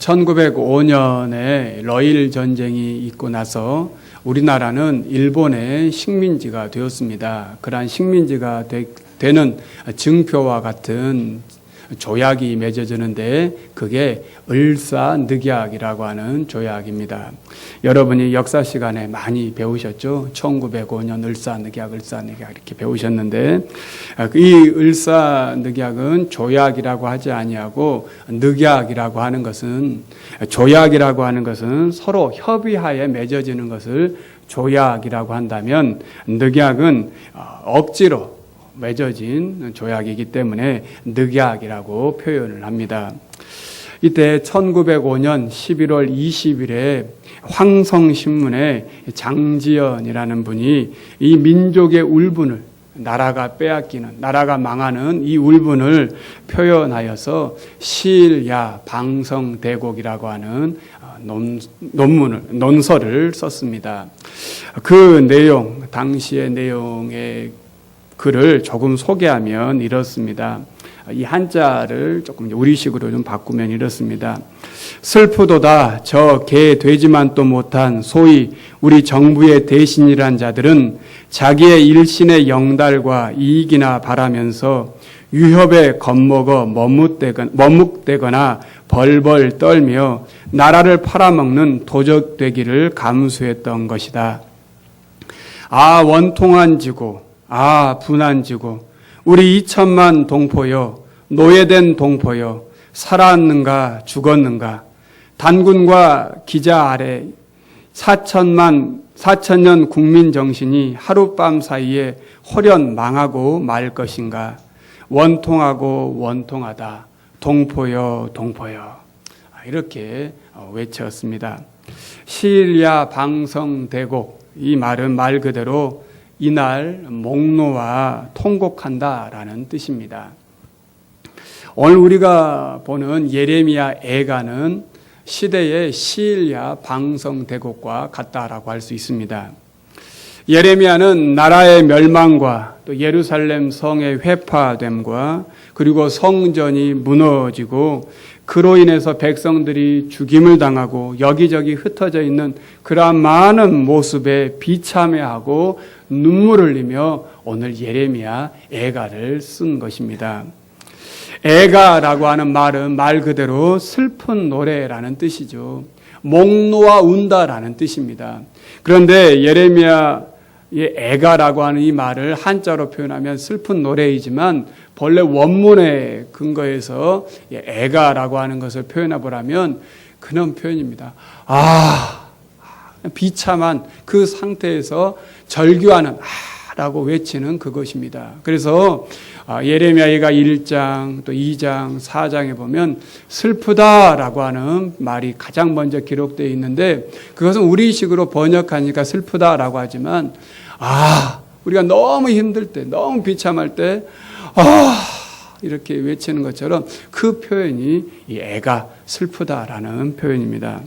1905년에 러일 전쟁이 있고 나서 우리나라는 일본의 식민지가 되었습니다. 그러한 식민지가 되는 증표와 같은 조약이 맺어지는데 그게 을사늑약이라고 하는 조약입니다. 여러분이 역사 시간에 많이 배우셨죠? 1905년 을사늑약 이렇게 배우셨는데 이 을사늑약은 조약이라고 하지 아니하고 늑약이라고 하는 것은 조약이라고 하는 것은 서로 협의하에 맺어지는 것을 조약이라고 한다면 늑약은 억지로 맺어진 조약이기 때문에 늑약이라고 표현을 합니다. 이때 1905년 11월 20일에 황성신문에 장지연이라는 분이 이 민족의 울분을 나라가 빼앗기는, 나라가 망하는 이 울분을 표현하여서 시일야 방성대곡이라고 하는 논설을 썼습니다. 그 내용, 당시의 내용의 글을 조금 소개하면 이렇습니다. 이 한자를 조금 우리식으로 좀 바꾸면 이렇습니다. 슬프도다 저 개 되지만도 못한 소위 우리 정부의 대신이란 자들은 자기의 일신의 영달과 이익이나 바라면서 위협에 겁먹어 머뭇대거나 벌벌 떨며 나라를 팔아먹는 도적되기를 감수했던 것이다. 아 원통한 지고 아 분한지고 우리 2천만 동포여 노예된 동포여 살았는가 죽었는가 단군과 기자 아래 4천년 국민 정신이 하룻밤 사이에 홀연 망하고 말 것인가 원통하고 원통하다 동포여 동포여 이렇게 외쳤습니다. 시일야 방성대곡 이 말은 말 그대로 이날 목노와 통곡한다라는 뜻입니다. 오늘 우리가 보는 예레미야 애가는 시대의 시일야 방성대곡과 같다라고 할 수 있습니다. 예레미야는 나라의 멸망과 또 예루살렘 성의 회파됨과 그리고 성전이 무너지고 그로 인해서 백성들이 죽임을 당하고 여기저기 흩어져 있는 그러한 많은 모습에 비참해하고 눈물을 흘리며 오늘 예레미야 애가를 쓴 것입니다. 애가라고 하는 말은 말 그대로 슬픈 노래라는 뜻이죠. 목놓아 운다라는 뜻입니다. 그런데 예레미야의 애가라고 하는 이 말을 한자로 표현하면 슬픈 노래이지만 본래 원문에 근거해서 애가라고 하는 것을 표현해 보라면 그런 표현입니다. 비참한 그 상태에서 절규하는 라고 외치는 그것입니다. 그래서 예레미야가 1장 또 2장 4장에 보면 슬프다라고 하는 말이 가장 먼저 기록되어 있는데 그것은 우리식으로 번역하니까 슬프다라고 하지만 우리가 너무 힘들 때 너무 비참할 때 이렇게 외치는 것처럼 그 표현이 이 애가 슬프다라는 표현입니다.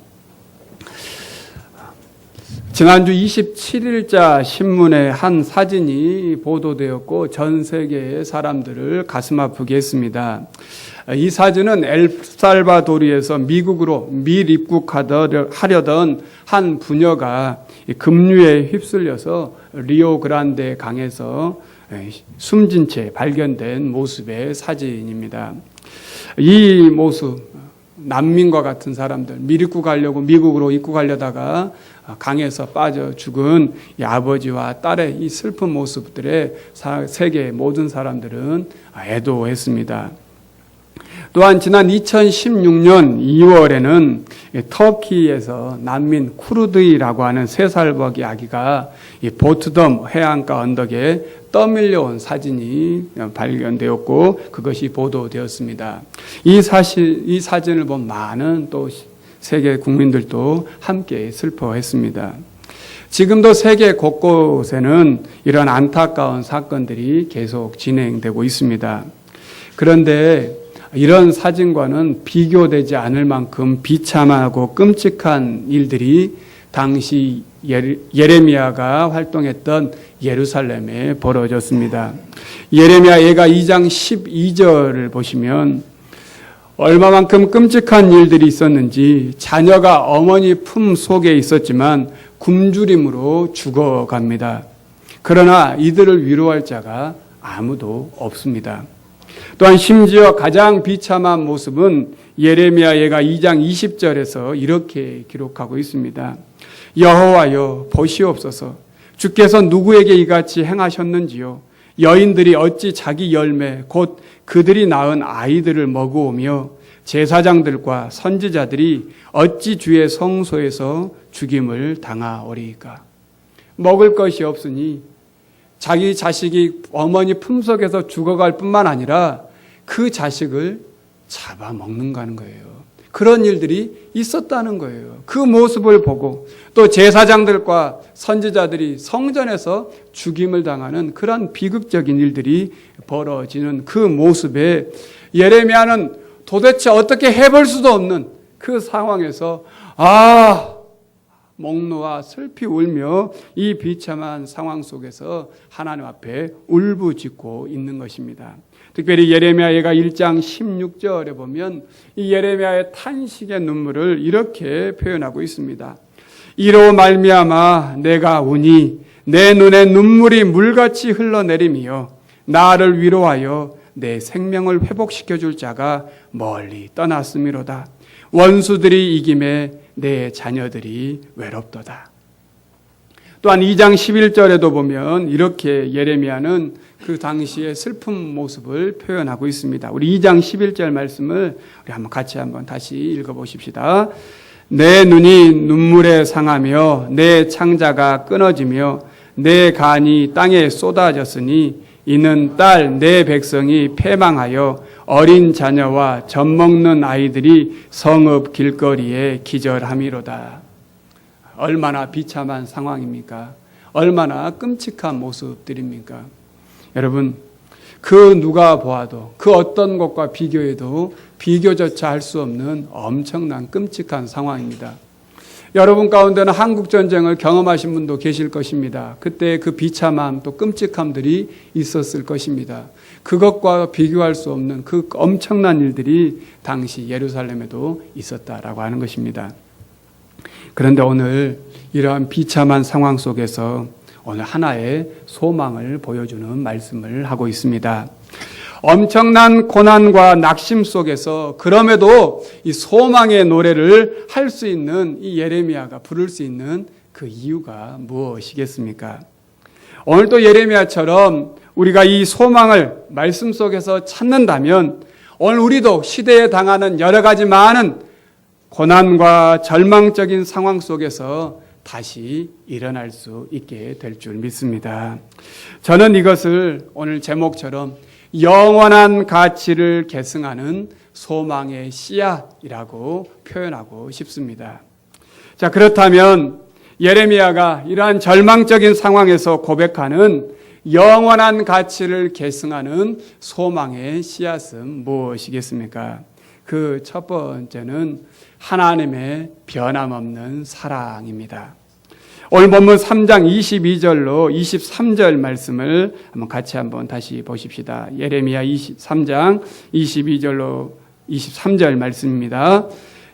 지난주 27일자 신문에 한 사진이 보도되었고 전 세계의 사람들을 가슴 아프게 했습니다. 이 사진은 엘살바도르에서 미국으로 밀입국하려던 한 부녀가 급류에 휩쓸려서 리오그란데 강에서 숨진 채 발견된 모습의 사진입니다. 이 모습 난민과 같은 사람들 미국으로 입국하려다가 강에서 빠져 죽은 이 아버지와 딸의 이 슬픈 모습들에 세계의 모든 사람들은 애도했습니다. 또한 지난 2016년 2월에는 터키에서 난민 쿠르드이라고 하는 3살박이 아기가 이 보트덤 해안가 언덕에 떠밀려온 사진이 발견되었고 그것이 보도되었습니다. 이 사진을 본 많은 또 세계 국민들도 함께 슬퍼했습니다. 지금도 세계 곳곳에는 이런 안타까운 사건들이 계속 진행되고 있습니다. 그런데 이런 사진과는 비교되지 않을 만큼 비참하고 끔찍한 일들이 당시 예레미야가 활동했던 예루살렘에 벌어졌습니다. 예레미야 애가 2장 12절을 보시면 얼마만큼 끔찍한 일들이 있었는지 자녀가 어머니 품 속에 있었지만 굶주림으로 죽어갑니다. 그러나 이들을 위로할 자가 아무도 없습니다. 또한 심지어 가장 비참한 모습은 예레미야 예가 2장 20절에서 이렇게 기록하고 있습니다. 여호와여 보시옵소서, 주께서 누구에게 이같이 행하셨는지요. 여인들이 어찌 자기 열매 곧 그들이 낳은 아이들을 먹어오며 제사장들과 선지자들이 어찌 주의 성소에서 죽임을 당하오리이까. 먹을 것이 없으니 자기 자식이 어머니 품속에서 죽어갈 뿐만 아니라 그 자식을 잡아먹는가 하는 거예요. 그런 일들이 있었다는 거예요. 그 모습을 보고 또 제사장들과 선지자들이 성전에서 죽임을 당하는 그런 비극적인 일들이 벌어지는 그 모습에 예레미야는 도대체 어떻게 해볼 수도 없는 그 상황에서 목놓아 슬피 울며 이 비참한 상황 속에서 하나님 앞에 울부짖고 있는 것입니다. 특별히 예레미야 예가 1장 16절에 보면 이 예레미야의 탄식의 눈물을 이렇게 표현하고 있습니다. 이로 말미암아 내가 우니 내 눈에 눈물이 물같이 흘러내리며 나를 위로하여 내 생명을 회복시켜 줄 자가 멀리 떠났음이로다. 원수들이 이김에 내 자녀들이 외롭도다. 또한 2장 11절에도 보면 이렇게 예레미야는 그 당시의 슬픈 모습을 표현하고 있습니다. 우리 2장 11절 말씀을 우리 같이 한번 다시 읽어보십시다. 내 눈이 눈물에 상하며 내 창자가 끊어지며 내 간이 땅에 쏟아졌으니 이는 딸 내 백성이 패망하여 어린 자녀와 젖먹는 아이들이 성읍 길거리에 기절함이로다. 얼마나 비참한 상황입니까? 얼마나 끔찍한 모습들입니까? 여러분, 그 누가 보아도 그 어떤 것과 비교해도 비교조차 할 수 없는 엄청난 끔찍한 상황입니다. 여러분 가운데는 한국전쟁을 경험하신 분도 계실 것입니다. 그때 그 비참함 또 끔찍함들이 있었을 것입니다. 그것과 비교할 수 없는 그 엄청난 일들이 당시 예루살렘에도 있었다라고 하는 것입니다. 그런데 오늘 이러한 비참한 상황 속에서 오늘 하나의 소망을 보여주는 말씀을 하고 있습니다. 엄청난 고난과 낙심 속에서 그럼에도 이 소망의 노래를 할 수 있는 이 예레미야가 부를 수 있는 그 이유가 무엇이겠습니까? 오늘 또 예레미야처럼 우리가 이 소망을 말씀 속에서 찾는다면 오늘 우리도 시대에 당하는 여러 가지 많은 고난과 절망적인 상황 속에서 다시 일어날 수 있게 될 줄 믿습니다. 저는 이것을 오늘 제목처럼 영원한 가치를 계승하는 소망의 씨앗이라고 표현하고 싶습니다. 자, 그렇다면 예레미야가 이러한 절망적인 상황에서 고백하는 영원한 가치를 계승하는 소망의 씨앗은 무엇이겠습니까? 그 첫 번째는 하나님의 변함없는 사랑입니다. 오늘 본문 3장 22절로 23절 말씀을 같이 한번 다시 보십시다. 예레미야 3장 22절로 23절 말씀입니다.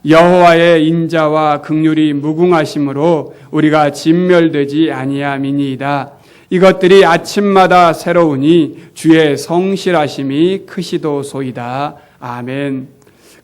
여호와의 인자와 긍휼이 무궁하심으로 우리가 진멸되지 아니함이니이다. 이것들이 아침마다 새로우니 주의 성실하심이 크시도소이다. 아멘.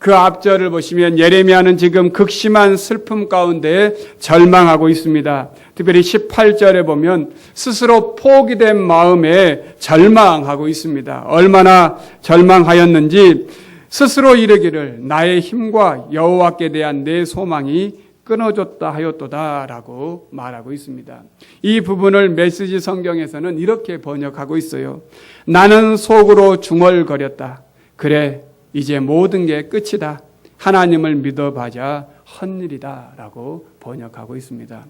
그 앞절을 보시면 예레미야는 지금 극심한 슬픔 가운데 절망하고 있습니다. 특별히 18절에 보면 스스로 포기된 마음에 절망하고 있습니다. 얼마나 절망하였는지 스스로 이르기를 나의 힘과 여호와께 대한 내 소망이 끊어졌다 하였도다라고 말하고 있습니다. 이 부분을 메시지 성경에서는 이렇게 번역하고 있어요. 나는 속으로 중얼거렸다. 그래, 이제 모든 게 끝이다. 하나님을 믿어봐야 헛일이다 라고 번역하고 있습니다.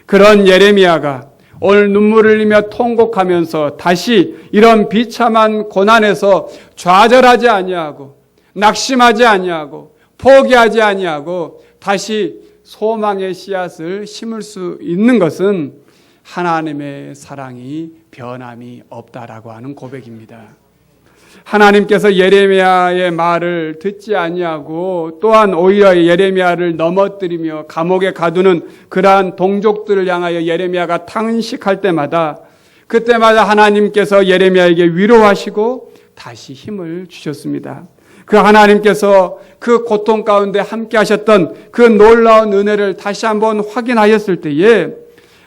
그런 예레미야가 오늘 눈물을 흘리며 통곡하면서 다시 이런 비참한 고난에서 좌절하지 아니하고 낙심하지 아니하고 포기하지 아니하고 다시 소망의 씨앗을 심을 수 있는 것은 하나님의 사랑이 변함이 없다라고 하는 고백입니다. 하나님께서 예레미야의 말을 듣지 아니하고 또한 오히려 예레미야를 넘어뜨리며 감옥에 가두는 그러한 동족들을 향하여 예레미야가 탄식할 때마다 그때마다 하나님께서 예레미야에게 위로하시고 다시 힘을 주셨습니다. 그 하나님께서 그 고통 가운데 함께 하셨던 그 놀라운 은혜를 다시 한번 확인하였을 때에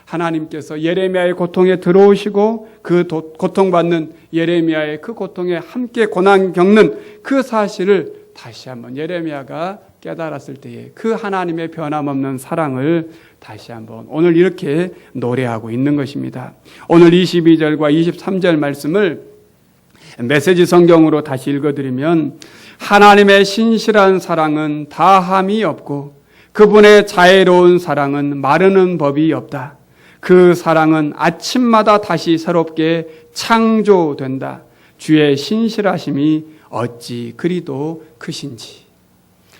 하나님께서 예레미야의 고통에 들어오시고 그 고통받는 예레미야의 그 고통에 함께 고난 겪는 그 사실을 다시 한번 예레미야가 깨달았을 때에 그 하나님의 변함없는 사랑을 다시 한번 오늘 이렇게 노래하고 있는 것입니다. 오늘 22절과 23절 말씀을 메시지 성경으로 다시 읽어드리면 하나님의 신실한 사랑은 다함이 없고 그분의 자애로운 사랑은 마르는 법이 없다. 그 사랑은 아침마다 다시 새롭게 창조된다. 주의 신실하심이 어찌 그리도 크신지.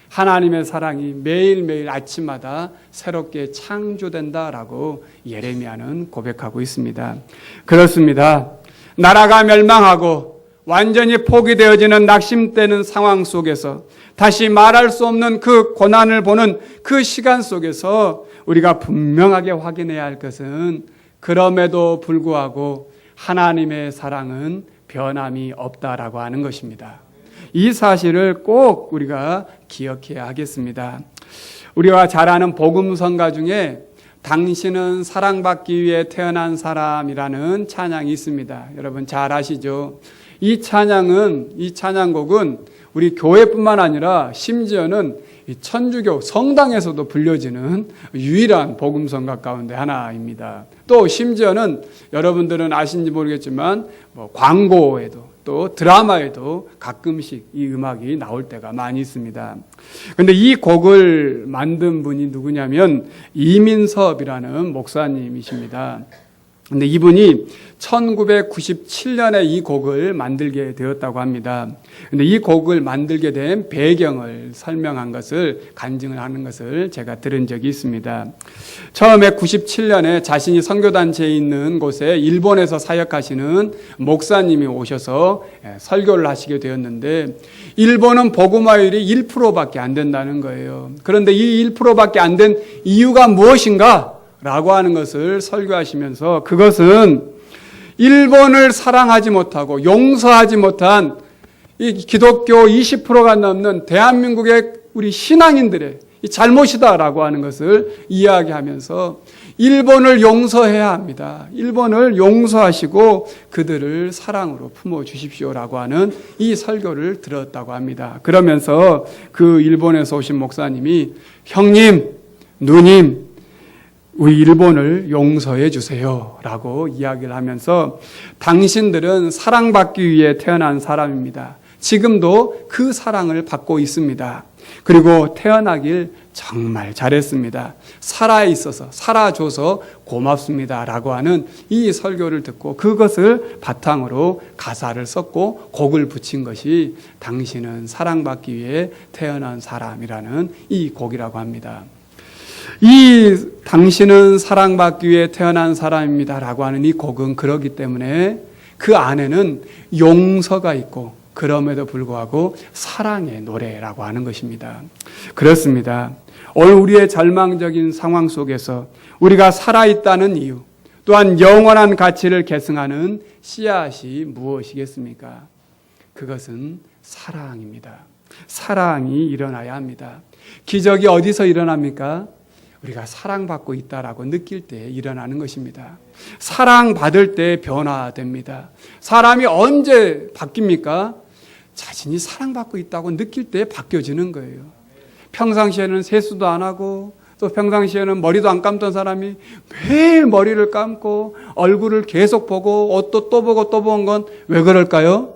하나님의 사랑이 매일매일 아침마다 새롭게 창조된다라고 예레미야는 고백하고 있습니다. 그렇습니다. 나라가 멸망하고 완전히 포기되어지는 낙심되는 상황 속에서 다시 말할 수 없는 그 고난을 보는 그 시간 속에서 우리가 분명하게 확인해야 할 것은 그럼에도 불구하고 하나님의 사랑은 변함이 없다라고 하는 것입니다. 이 사실을 꼭 우리가 기억해야 하겠습니다. 우리가 잘 아는 복음성가 중에 당신은 사랑받기 위해 태어난 사람이라는 찬양이 있습니다. 여러분 잘 아시죠? 이 찬양곡은 우리 교회뿐만 아니라 심지어는 천주교 성당에서도 불려지는 유일한 복음성가 가운데 하나입니다. 또 심지어는 여러분들은 아신지 모르겠지만 광고에도 또 드라마에도 가끔씩 이 음악이 나올 때가 많이 있습니다. 그런데 이 곡을 만든 분이 누구냐면 이민섭이라는 목사님이십니다. 근데 이분이 1997년에 이 곡을 만들게 되었다고 합니다. 근데 이 곡을 만들게 된 배경을 설명한 것을, 간증을 하는 것을 제가 들은 적이 있습니다. 처음에 97년에 자신이 선교단체에 있는 곳에 일본에서 사역하시는 목사님이 오셔서 설교를 하시게 되었는데, 일본은 복음화율이 1%밖에 안 된다는 거예요. 그런데 이 1%밖에 안 된 이유가 무엇인가? 라고 하는 것을 설교하시면서 그것은 일본을 사랑하지 못하고 용서하지 못한 이 기독교 20%가 넘는 대한민국의 우리 신앙인들의 이 잘못이다라고 하는 것을 이야기하면서 일본을 용서해야 합니다. 일본을 용서하시고 그들을 사랑으로 품어주십시오라고 하는 이 설교를 들었다고 합니다. 그러면서 그 일본에서 오신 목사님이 형님, 누님, 우리 일본을 용서해 주세요 라고 이야기를 하면서 당신들은 사랑받기 위해 태어난 사람입니다. 지금도 그 사랑을 받고 있습니다. 그리고 태어나길 정말 잘했습니다. 살아있어서, 살아줘서 고맙습니다 라고 하는 이 설교를 듣고 그것을 바탕으로 가사를 썼고 곡을 붙인 것이 당신은 사랑받기 위해 태어난 사람이라는 이 곡이라고 합니다. 이 당신은 사랑받기 위해 태어난 사람입니다 라고 하는 이 곡은 그렇기 때문에 그 안에는 용서가 있고 그럼에도 불구하고 사랑의 노래라고 하는 것입니다. 그렇습니다. 오늘 우리의 절망적인 상황 속에서 우리가 살아있다는 이유, 또한 영원한 가치를 계승하는 씨앗이 무엇이겠습니까? 그것은 사랑입니다. 사랑이 일어나야 합니다. 기적이 어디서 일어납니까? 우리가 사랑받고 있다라고 느낄 때 일어나는 것입니다. 사랑받을 때 변화됩니다. 사람이 언제 바뀝니까? 자신이 사랑받고 있다고 느낄 때 바뀌어지는 거예요. 평상시에는 세수도 안 하고 또 평상시에는 머리도 안 감던 사람이 매일 머리를 감고 얼굴을 계속 보고 옷도 또 보고 또 본 건 왜 그럴까요?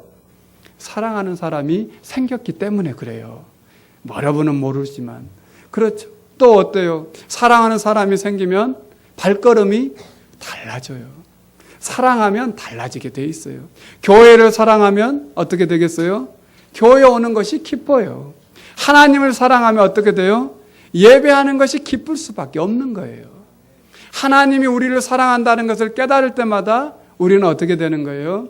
사랑하는 사람이 생겼기 때문에 그래요. 여러분은 모르지만 그렇죠. 또 어때요? 사랑하는 사람이 생기면 발걸음이 달라져요. 사랑하면 달라지게 돼 있어요. 교회를 사랑하면 어떻게 되겠어요? 교회 오는 것이 기뻐요. 하나님을 사랑하면 어떻게 돼요? 예배하는 것이 기쁠 수밖에 없는 거예요. 하나님이 우리를 사랑한다는 것을 깨달을 때마다 우리는 어떻게 되는 거예요?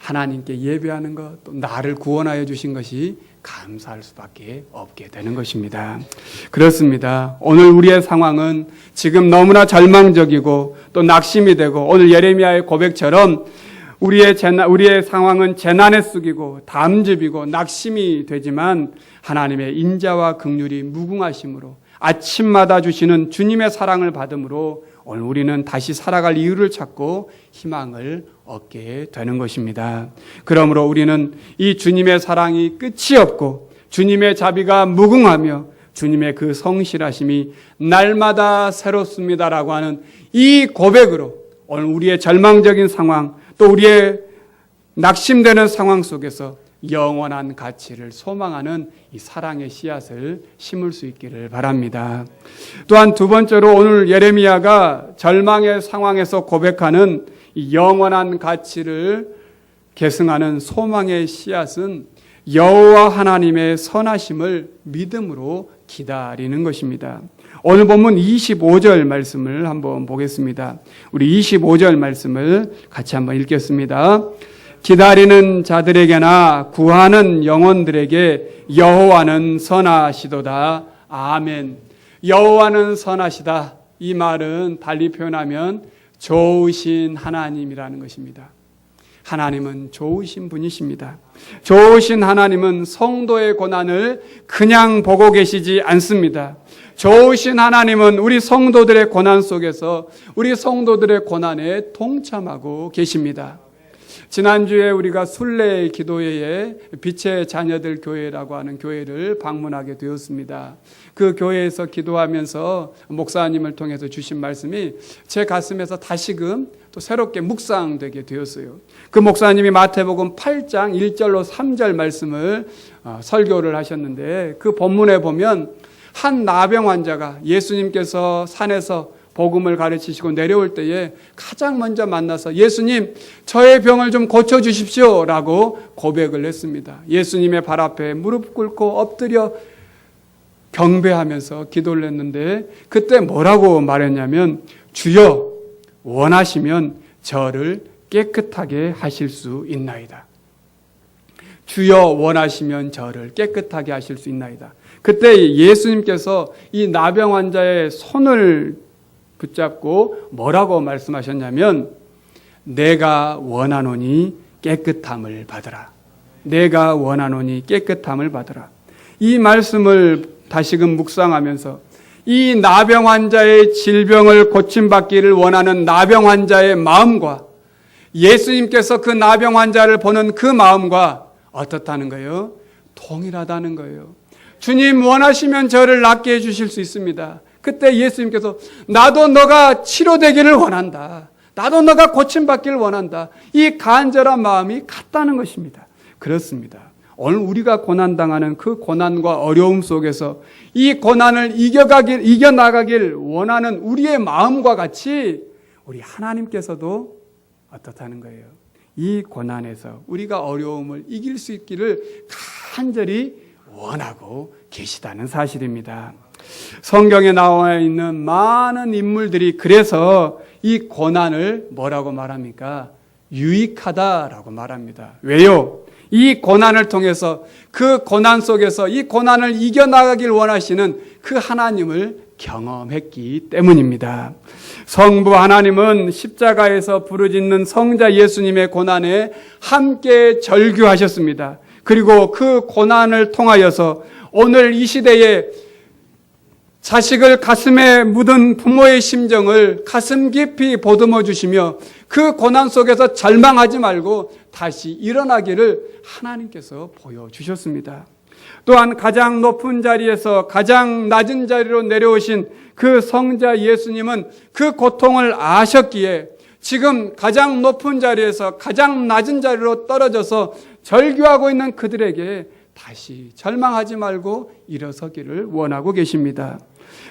하나님께 예배하는 것, 또 나를 구원하여 주신 것이 감사할 수밖에 없게 되는 것입니다. 그렇습니다. 오늘 우리의 상황은 지금 너무나 절망적이고 또 낙심이 되고, 오늘 예레미야의 고백처럼 우리의 상황은 재난에 쑥이고 담즙이고 낙심이 되지만 하나님의 인자와 긍휼이 무궁하심으로 아침마다 주시는 주님의 사랑을 받음으로 오늘 우리는 다시 살아갈 이유를 찾고 희망을 얻게 되는 것입니다. 그러므로 우리는 이 주님의 사랑이 끝이 없고 주님의 자비가 무궁하며 주님의 그 성실하심이 날마다 새롭습니다라고 하는 이 고백으로 오늘 우리의 절망적인 상황, 또 우리의 낙심되는 상황 속에서 영원한 가치를 소망하는 이 사랑의 씨앗을 심을 수 있기를 바랍니다. 또한 두 번째로 오늘 예레미야가 절망의 상황에서 고백하는 이 영원한 가치를 계승하는 소망의 씨앗은 여호와 하나님의 선하심을 믿음으로 기다리는 것입니다. 오늘 본문 25절 말씀을 한번 보겠습니다. 우리 25절 말씀을 같이 한번 읽겠습니다. 기다리는 자들에게나 구하는 영혼들에게 여호와는 선하시도다. 아멘. 여호와는 선하시다. 이 말은 달리 표현하면 좋으신 하나님이라는 것입니다. 하나님은 좋으신 분이십니다. 좋으신 하나님은 성도의 고난을 그냥 보고 계시지 않습니다. 좋으신 하나님은 우리 성도들의 고난 속에서 우리 성도들의 고난에 동참하고 계십니다. 지난주에 우리가 순례 기도회에 빛의 자녀들 교회라고 하는 교회를 방문하게 되었습니다. 그 교회에서 기도하면서 목사님을 통해서 주신 말씀이 제 가슴에서 다시금 또 새롭게 묵상되게 되었어요. 그 목사님이 마태복음 8장 1절로 3절 말씀을 설교를 하셨는데, 그 본문에 보면 한 나병 환자가 예수님께서 산에서 복음을 가르치시고 내려올 때에 가장 먼저 만나서 예수님, 저의 병을 좀 고쳐주십시오 라고 고백을 했습니다. 예수님의 발 앞에 무릎 꿇고 엎드려 경배하면서 기도를 했는데, 그때 뭐라고 말했냐면, 주여 원하시면 저를 깨끗하게 하실 수 있나이다. 주여 원하시면 저를 깨끗하게 하실 수 있나이다. 그때 예수님께서 이 나병 환자의 손을 붙잡고 뭐라고 말씀하셨냐면, 내가 원하노니 깨끗함을 받으라. 내가 원하노니 깨끗함을 받으라. 이 말씀을 다시금 묵상하면서 이 나병 환자의 질병을 고침받기를 원하는 나병 환자의 마음과 예수님께서 그 나병 환자를 보는 그 마음과 어떻다는 거예요? 동일하다는 거예요. 주님 원하시면 저를 낫게 해주실 수 있습니다. 그때 예수님께서 나도 너가 치료되기를 원한다. 나도 너가 고침받기를 원한다. 이 간절한 마음이 같다는 것입니다. 그렇습니다. 오늘 우리가 고난당하는 그 고난과 어려움 속에서 이 고난을 이겨나가길 원하는 우리의 마음과 같이 우리 하나님께서도 어떻다는 거예요? 이 고난에서 우리가 어려움을 이길 수 있기를 간절히 원하고 계시다는 사실입니다. 성경에 나와 있는 많은 인물들이 그래서 이 고난을 뭐라고 말합니까? 유익하다라고 말합니다. 왜요? 이 고난을 통해서 그 고난 속에서 이 고난을 이겨나가길 원하시는 그 하나님을 경험했기 때문입니다. 성부 하나님은 십자가에서 부르짖는 성자 예수님의 고난에 함께 절규하셨습니다. 그리고 그 고난을 통하여서 오늘 이 시대에 자식을 가슴에 묻은 부모의 심정을 가슴 깊이 보듬어 주시며 그 고난 속에서 절망하지 말고 다시 일어나기를 하나님께서 보여주셨습니다. 또한 가장 높은 자리에서 가장 낮은 자리로 내려오신 그 성자 예수님은 그 고통을 아셨기에 지금 가장 높은 자리에서 가장 낮은 자리로 떨어져서 절규하고 있는 그들에게 다시 절망하지 말고 일어서기를 원하고 계십니다.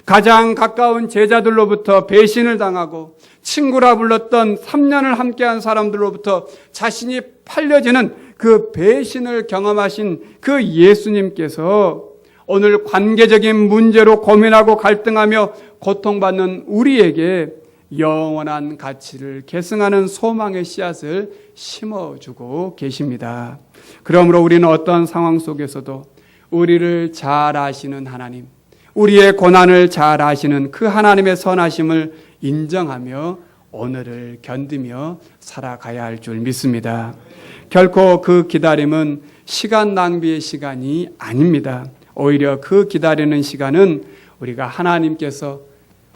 가장 가까운 제자들로부터 배신을 당하고 친구라 불렀던 3년을 함께한 사람들로부터 자신이 팔려지는 그 배신을 경험하신 그 예수님께서 오늘 관계적인 문제로 고민하고 갈등하며 고통받는 우리에게 영원한 가치를 계승하는 소망의 씨앗을 심어주고 계십니다. 그러므로 우리는 어떤 상황 속에서도 우리를 잘 아시는 하나님, 우리의 고난을 잘 아시는 그 하나님의 선하심을 인정하며 오늘을 견디며 살아가야 할 줄 믿습니다. 결코 그 기다림은 시간 낭비의 시간이 아닙니다. 오히려 그 기다리는 시간은 우리가 하나님께서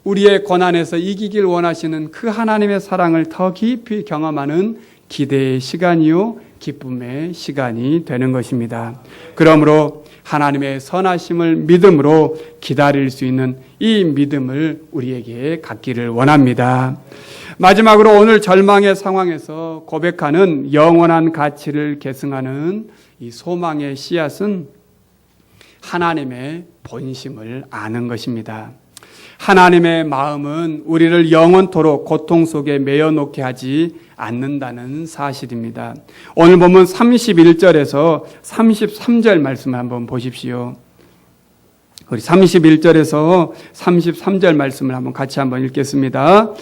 우리의 고난에서 이기길 원하시는 그 하나님의 사랑을 더 깊이 경험하는 기대의 시간이요 기쁨의 시간이 되는 것입니다. 그러므로 하나님의 선하심을 믿음으로 기다릴 수 있는 이 믿음을 우리에게 갖기를 원합니다. 마지막으로 오늘 절망의 상황에서 고백하는 영원한 가치를 계승하는 이 소망의 씨앗은 하나님의 본심을 아는 것입니다. 하나님의 마음은 우리를 영원토록 고통 속에 매여 놓게 하지 않는다는 사실입니다. 오늘 보면 31절에서 33절 말씀을 한번 보십시오. 우리 31절에서 33절 말씀을 한번 같이 한번 읽겠습니다.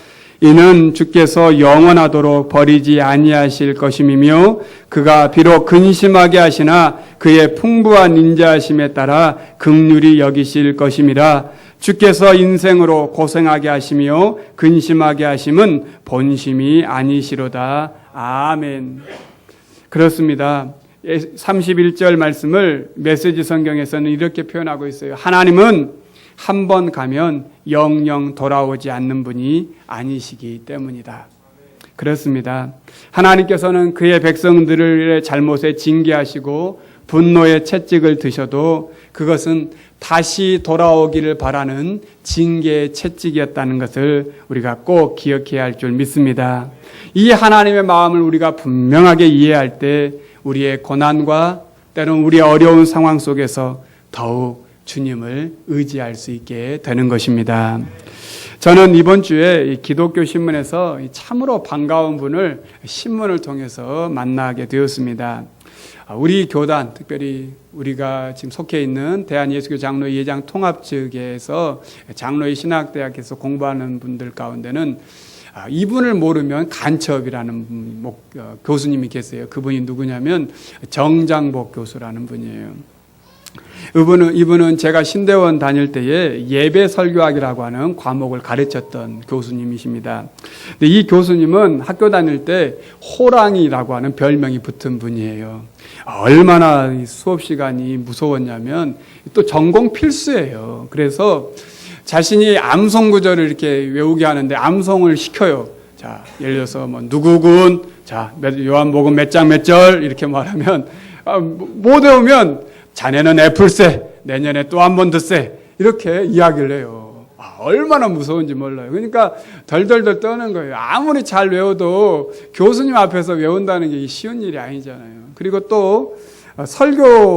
이는 주께서 영원하도록 버리지 아니하실 것임이며 그가 비록 근심하게 하시나 그의 풍부한 인자하심에 따라 긍휼히 여기실 것임이라. 주께서 인생으로 고생하게 하시며 근심하게 하심은 본심이 아니시로다. 아멘. 그렇습니다. 31절 말씀을 메시지 성경에서는 이렇게 표현하고 있어요. 하나님은 한 번 가면 영영 돌아오지 않는 분이 아니시기 때문이다. 그렇습니다. 하나님께서는 그의 백성들의 잘못에 징계하시고 분노의 채찍을 드셔도 그것은 다시 돌아오기를 바라는 징계의 채찍이었다는 것을 우리가 꼭 기억해야 할 줄 믿습니다. 이 하나님의 마음을 우리가 분명하게 이해할 때 우리의 고난과 때로는 우리의 어려운 상황 속에서 더욱 주님을 의지할 수 있게 되는 것입니다. 저는 이번 주에 기독교 신문에서 참으로 반가운 분을 신문을 통해서 만나게 되었습니다. 우리 교단, 특별히 우리가 지금 속해 있는 대한예수교 장로회 예장 통합 측에서 장로회 신학대학에서 공부하는 분들 가운데는 이분을 모르면 간첩이라는 교수님이 계세요. 그분이 누구냐면 정장복 교수라는 분이에요. 이분은 제가 신대원 다닐 때에 예배 설교학이라고 하는 과목을 가르쳤던 교수님이십니다. 근데 이 교수님은 학교 다닐 때 호랑이라고 하는 별명이 붙은 분이에요. 얼마나 수업 시간이 무서웠냐면 또 전공 필수예요. 그래서 자신이 암송 구절을 이렇게 외우게 하는데 암송을 시켜요. 자, 예를 들어서 누구군, 자, 요한복음 몇 장 몇 절 이렇게 말하면 못 외우면 자네는 애플세, 내년에 또 한 번 듣세 이렇게 이야기를 해요. 얼마나 무서운지 몰라요. 그러니까 덜덜덜 떠는 거예요. 아무리 잘 외워도 교수님 앞에서 외운다는 게 쉬운 일이 아니잖아요. 그리고 또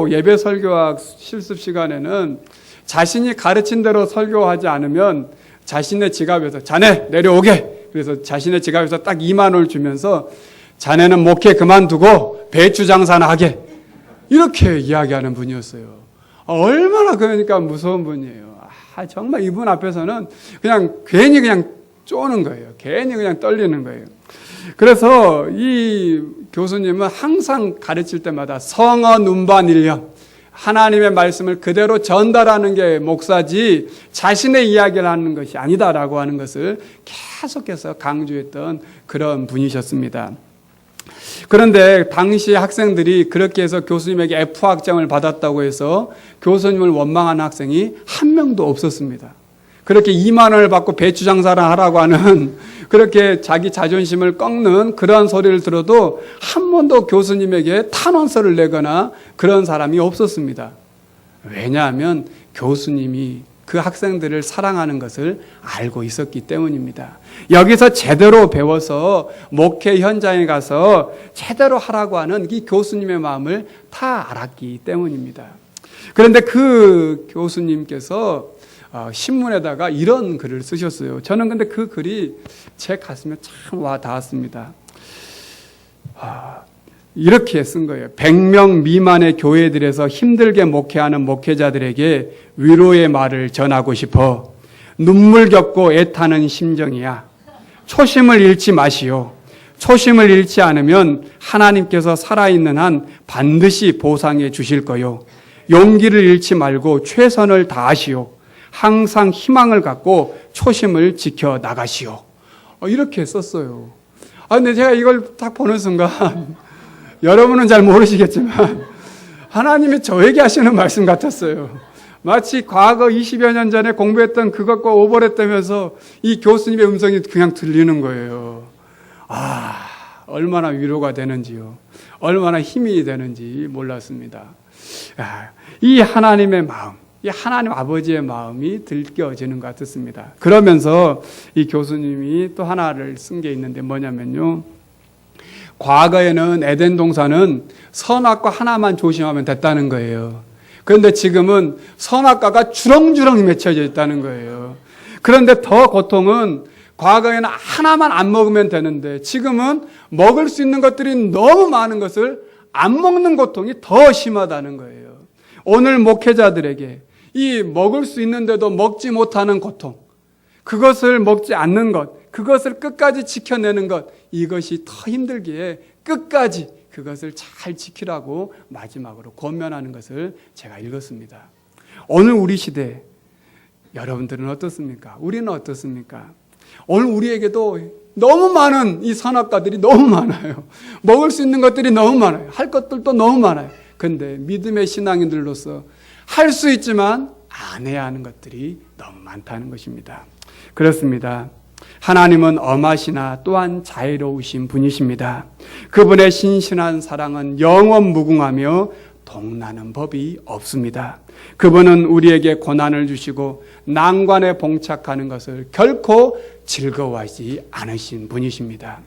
예배 설교학 실습 시간에는 자신이 가르친 대로 설교하지 않으면 자신의 지갑에서 자네 내려오게, 그래서 자신의 지갑에서 딱 2만 원을 주면서 자네는 목회 그만두고 배추 장사나 하게, 이렇게 이야기하는 분이었어요. 얼마나 그러니까 무서운 분이에요. 정말 이분 앞에서는 괜히 쪼는 거예요. 괜히 떨리는 거예요. 그래서 이 교수님은 항상 가르칠 때마다 성어 눈반 일념, 하나님의 말씀을 그대로 전달하는 게 목사지 자신의 이야기를 하는 것이 아니다라고 하는 것을 계속해서 강조했던 그런 분이셨습니다. 그런데 당시 학생들이 그렇게 해서 교수님에게 F학점을 받았다고 해서 교수님을 원망하는 학생이 한 명도 없었습니다. 그렇게 2만 원을 받고 배추 장사를 하라고 하는, 그렇게 자기 자존심을 꺾는 그런 소리를 들어도 한 번도 교수님에게 탄원서를 내거나 그런 사람이 없었습니다. 왜냐하면 교수님이 그 학생들을 사랑하는 것을 알고 있었기 때문입니다. 여기서 제대로 배워서 목회 현장에 가서 제대로 하라고 하는 이 교수님의 마음을 다 알았기 때문입니다. 그런데 그 교수님께서 신문에다가 이런 글을 쓰셨어요. 저는 근데 그 글이 제 가슴에 참 와 닿았습니다. 이렇게 쓴 거예요. 100명 미만의 교회들에서 힘들게 목회하는 목회자들에게 위로의 말을 전하고 싶어 눈물 겪고 애타는 심정이야. 초심을 잃지 마시오. 초심을 잃지 않으면 하나님께서 살아있는 한 반드시 보상해 주실 거요. 용기를 잃지 말고 최선을 다하시오. 항상 희망을 갖고 초심을 지켜 나가시오. 이렇게 썼어요. 근데 제가 이걸 딱 보는 순간 여러분은 잘 모르시겠지만 하나님이 저에게 하시는 말씀 같았어요. 마치 과거 20여 년 전에 공부했던 그것과 오버랩되면서 이 교수님의 음성이 그냥 들리는 거예요. 얼마나 위로가 되는지요. 얼마나 힘이 되는지 몰랐습니다. 이 하나님의 마음, 이 하나님 아버지의 마음이 들껴지는 것 같았습니다. 그러면서 이 교수님이 또 하나를 쓴 게 있는데 뭐냐면요. 과거에는 에덴 동산은 선악과 하나만 조심하면 됐다는 거예요. 그런데 지금은 선악과가 주렁주렁 맺혀져 있다는 거예요. 그런데 더 고통은 과거에는 하나만 안 먹으면 되는데 지금은 먹을 수 있는 것들이 너무 많은 것을 안 먹는 고통이 더 심하다는 거예요. 오늘 목회자들에게 이 먹을 수 있는데도 먹지 못하는 고통, 그것을 먹지 않는 것, 그것을 끝까지 지켜내는 것, 이것이 더 힘들기에 끝까지 그것을 잘 지키라고 마지막으로 권면하는 것을 제가 읽었습니다. 오늘 우리 시대 여러분들은 어떻습니까? 우리는 어떻습니까? 오늘 우리에게도 너무 많은 이 선악과들이 너무 많아요. 먹을 수 있는 것들이 너무 많아요. 할 것들도 너무 많아요. 그런데 믿음의 신앙인들로서 할 수 있지만 안 해야 하는 것들이 너무 많다는 것입니다. 그렇습니다. 하나님은 엄하시나 또한 자애로우신 분이십니다. 그분의 신실한 사랑은 영원 무궁하며 동나는 법이 없습니다. 그분은 우리에게 고난을 주시고 난관에 봉착하는 것을 결코 즐거워하지 않으신 분이십니다.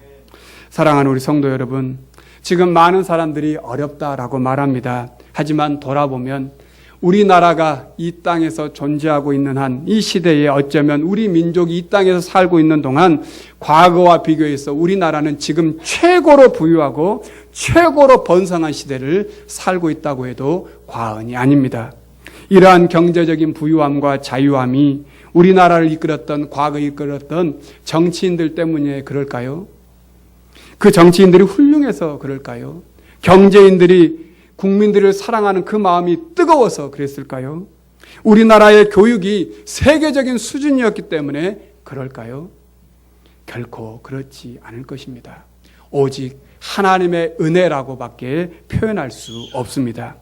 사랑하는 우리 성도 여러분, 지금 많은 사람들이 어렵다라고 말합니다. 하지만 돌아보면 우리나라가 이 땅에서 존재하고 있는 한 이 시대에 어쩌면 우리 민족이 이 땅에서 살고 있는 동안 과거와 비교해서 우리나라는 지금 최고로 부유하고 최고로 번성한 시대를 살고 있다고 해도 과언이 아닙니다. 이러한 경제적인 부유함과 자유함이 우리나라를 이끌었던, 과거에 이끌었던 정치인들 때문에 그럴까요? 그 정치인들이 훌륭해서 그럴까요? 경제인들이 국민들을 사랑하는 그 마음이 뜨거워서 그랬을까요? 우리나라의 교육이 세계적인 수준이었기 때문에 그럴까요? 결코 그렇지 않을 것입니다. 오직 하나님의 은혜라고밖에 표현할 수 없습니다.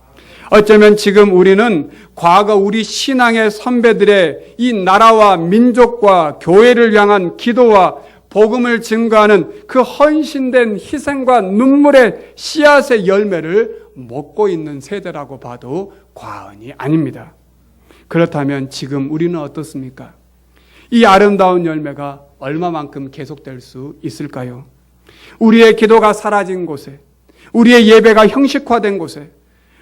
어쩌면 지금 우리는 과거 우리 신앙의 선배들의 이 나라와 민족과 교회를 향한 기도와 복음을 증거하는 그 헌신된 희생과 눈물의 씨앗의 열매를 먹고 있는 세대라고 봐도 과언이 아닙니다. 그렇다면 지금 우리는 어떻습니까? 이 아름다운 열매가 얼마만큼 계속될 수 있을까요? 우리의 기도가 사라진 곳에, 우리의 예배가 형식화된 곳에,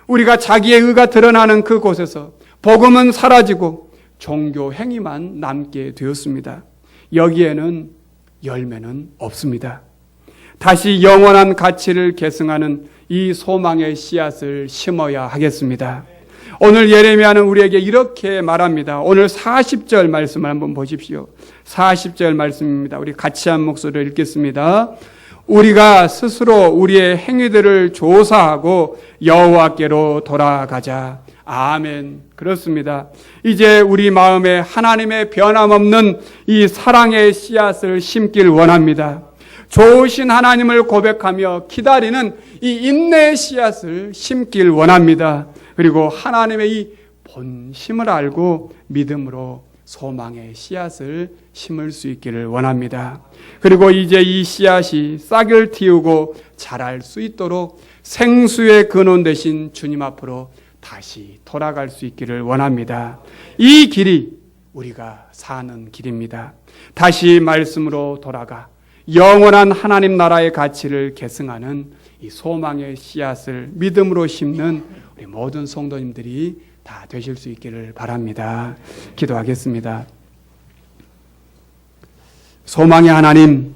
우리가 자기의 의가 드러나는 그 곳에서 복음은 사라지고 종교 행위만 남게 되었습니다. 여기에는 열매는 없습니다. 다시 영원한 가치를 계승하는 이 소망의 씨앗을 심어야 하겠습니다. 오늘 예레미야는 우리에게 이렇게 말합니다. 오늘 40절 말씀을 한번 보십시오. 40절 말씀입니다. 우리 같이 한 목소리로 읽겠습니다. 우리가 스스로 우리의 행위들을 조사하고 여호와께로 돌아가자. 아멘. 그렇습니다. 이제 우리 마음에 하나님의 변함없는 이 사랑의 씨앗을 심길 원합니다. 좋으신 하나님을 고백하며 기다리는 이 인내의 씨앗을 심길 원합니다. 그리고 하나님의 이 본심을 알고 믿음으로 소망의 씨앗을 심을 수 있기를 원합니다. 그리고 이제 이 씨앗이 싹을 틔우고 자랄 수 있도록 생수의 근원 되신 주님 앞으로 다시 돌아갈 수 있기를 원합니다. 이 길이 우리가 사는 길입니다. 다시 말씀으로 돌아가 영원한 하나님 나라의 가치를 계승하는 이 소망의 씨앗을 믿음으로 심는 우리 모든 성도님들이 다 되실 수 있기를 바랍니다. 기도하겠습니다. 소망의 하나님,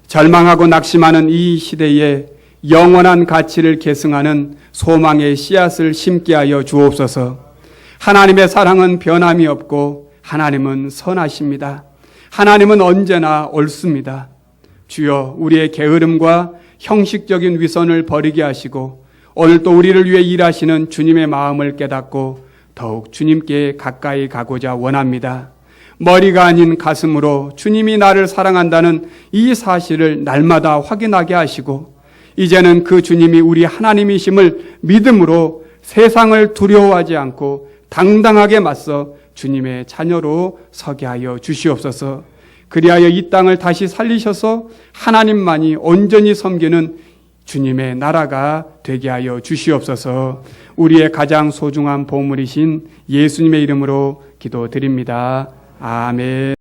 절망하고 낙심하는 이 시대에 영원한 가치를 계승하는 소망의 씨앗을 심게 하여 주옵소서. 하나님의 사랑은 변함이 없고 하나님은 선하십니다. 하나님은 언제나 옳습니다. 주여, 우리의 게으름과 형식적인 위선을 버리게 하시고 오늘 또 우리를 위해 일하시는 주님의 마음을 깨닫고 더욱 주님께 가까이 가고자 원합니다. 머리가 아닌 가슴으로 주님이 나를 사랑한다는 이 사실을 날마다 확인하게 하시고 이제는 그 주님이 우리 하나님이심을 믿음으로 세상을 두려워하지 않고 당당하게 맞서 주님의 자녀로 서게 하여 주시옵소서. 그리하여 이 땅을 다시 살리셔서 하나님만이 온전히 섬기는 주님의 나라가 되게 하여 주시옵소서. 우리의 가장 소중한 보물이신 예수님의 이름으로 기도드립니다. 아멘.